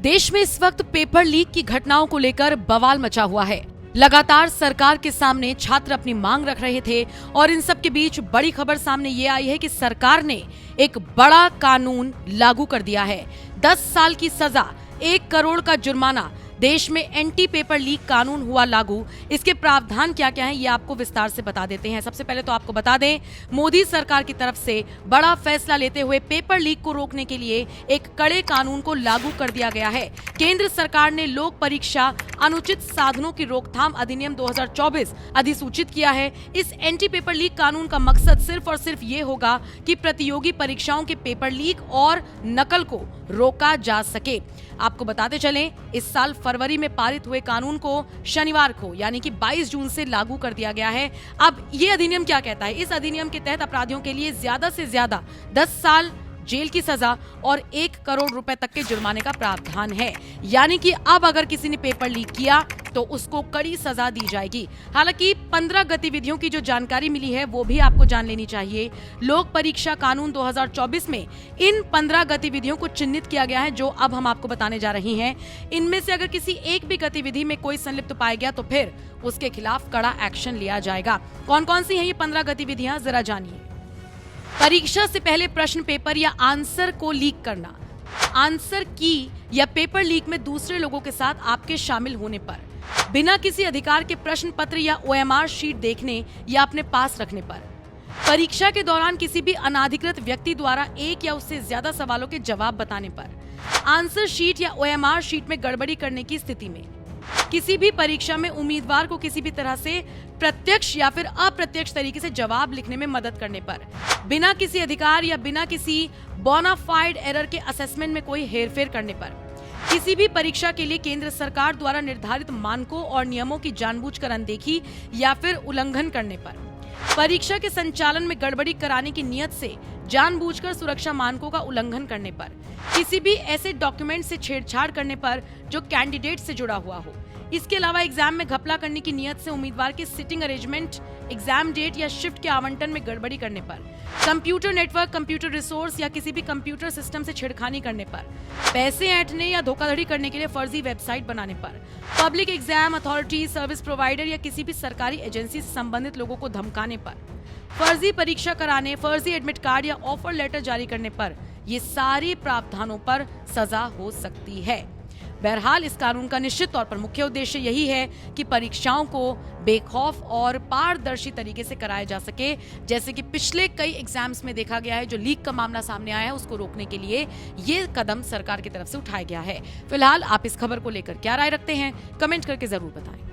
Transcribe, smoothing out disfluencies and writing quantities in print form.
देश में इस वक्त पेपर लीक की घटनाओं को लेकर बवाल मचा हुआ है। लगातार सरकार के सामने छात्र अपनी मांग रख रहे थे और इन सब के बीच बड़ी खबर सामने ये आई है कि सरकार ने एक बड़ा कानून लागू कर दिया है। 10 साल की सजा, 1 करोड़ का जुर्माना। देश में एंटी पेपर लीक कानून हुआ लागू। इसके प्रावधान क्या क्या हैं ये आपको विस्तार से बता देते हैं। सबसे पहले तो आपको बता दें, मोदी सरकार की तरफ से बड़ा फैसला लेते हुए पेपर लीक को रोकने के लिए एक कड़े कानून को लागू कर दिया गया है। केंद्र सरकार ने लोक परीक्षा अनुचित साधनों की रोकथाम अधिनियम 2024 अधिसूचित किया है। इस एंटी पेपर लीक कानून का मकसद सिर्फ और सिर्फ ये होगा कि प्रतियोगी परीक्षाओं के पेपर लीक और नकल को रोका जा सके। आपको बताते चलें, इस साल फरवरी में पारित हुए कानून को शनिवार को यानी कि 22 जून से लागू कर दिया गया है। अब ये अधिनियम क्या कहता है? इस अधिनियम के तहत अपराधियों के लिए ज्यादा से ज्यादा 10 साल जेल की सजा और 1 करोड़ रुपए तक के जुर्माने का प्रावधान है। यानी कि अब अगर किसी ने पेपर लीक किया तो उसको कड़ी सजा दी जाएगी। हालांकि 15 गतिविधियों की जो जानकारी मिली है वो भी आपको जान लेनी चाहिए। लोक परीक्षा कानून 2024 में इन 15 गतिविधियों को चिन्हित किया गया है जो अब हम आपको बताने जा रही हैं। इनमें से अगर किसी एक भी गतिविधि में कोई संलिप्त पाया गया तो फिर उसके खिलाफ कड़ा एक्शन लिया जाएगा। कौन कौन सी हैं ये 15 गतिविधियां, जरा जानिए। परीक्षा से पहले प्रश्न पेपर या आंसर को लीक करना। आंसर की या पेपर लीक में दूसरे लोगों के साथ आपके शामिल होने पर, बिना किसी अधिकार के प्रश्न पत्र या ओएमआर शीट देखने या अपने पास रखने पर, परीक्षा के दौरान किसी भी अनाधिकृत व्यक्ति द्वारा एक या उससे ज्यादा सवालों के जवाब बताने पर, आंसर शीट या ओएमआर शीट में गड़बड़ी करने की स्थिति में, किसी भी परीक्षा में उम्मीदवार को किसी भी तरह से प्रत्यक्ष या फिर अप्रत्यक्ष तरीके से जवाब लिखने में मदद करने पर, बिना किसी अधिकार या बिना किसी बोनाफाइड एरर के असेसमेंट में कोई हेरफेर करने पर, किसी भी परीक्षा के लिए केंद्र सरकार द्वारा निर्धारित मानकों और नियमों की जानबूझकर अनदेखी या फिर उल्लंघन करने पर, परीक्षा के संचालन में गड़बड़ी कराने की नियत से जानबूझकर सुरक्षा मानकों का उल्लंघन करने पर, किसी भी ऐसे डॉक्यूमेंट से छेड़छाड़ करने पर जो कैंडिडेट से जुड़ा हुआ हो। इसके अलावा एग्जाम में घपला करने की नियत से उम्मीदवार के सिटिंग अरेंजमेंट, एग्जाम डेट या शिफ्ट के आवंटन में गड़बड़ी करने पर, कंप्यूटर नेटवर्क, कंप्यूटर रिसोर्स या किसी भी कंप्यूटर सिस्टम से छेड़खानी करने पर, पैसे ऐंठने या धोखाधड़ी करने के लिए फर्जी वेबसाइट बनाने पर, public exam authority, service provider या किसी भी सरकारी एजेंसी से संबंधित लोगों को धमकाने पर, फर्जी परीक्षा कराने, फर्जी एडमिट कार्ड या ऑफर लेटर जारी करने पर, ये सारे प्रावधानों पर सजा हो सकती है। बहरहाल इस कानून का निश्चित तौर पर मुख्य उद्देश्य यही है कि परीक्षाओं को बेखौफ और पारदर्शी तरीके से कराया जा सके। जैसे कि पिछले कई एग्जाम्स में देखा गया है, जो लीक का मामला सामने आया है उसको रोकने के लिए ये कदम सरकार की तरफ से उठाया गया है। फिलहाल आप इस खबर को लेकर क्या राय रखते हैं, कमेंट करके जरूर बताएं।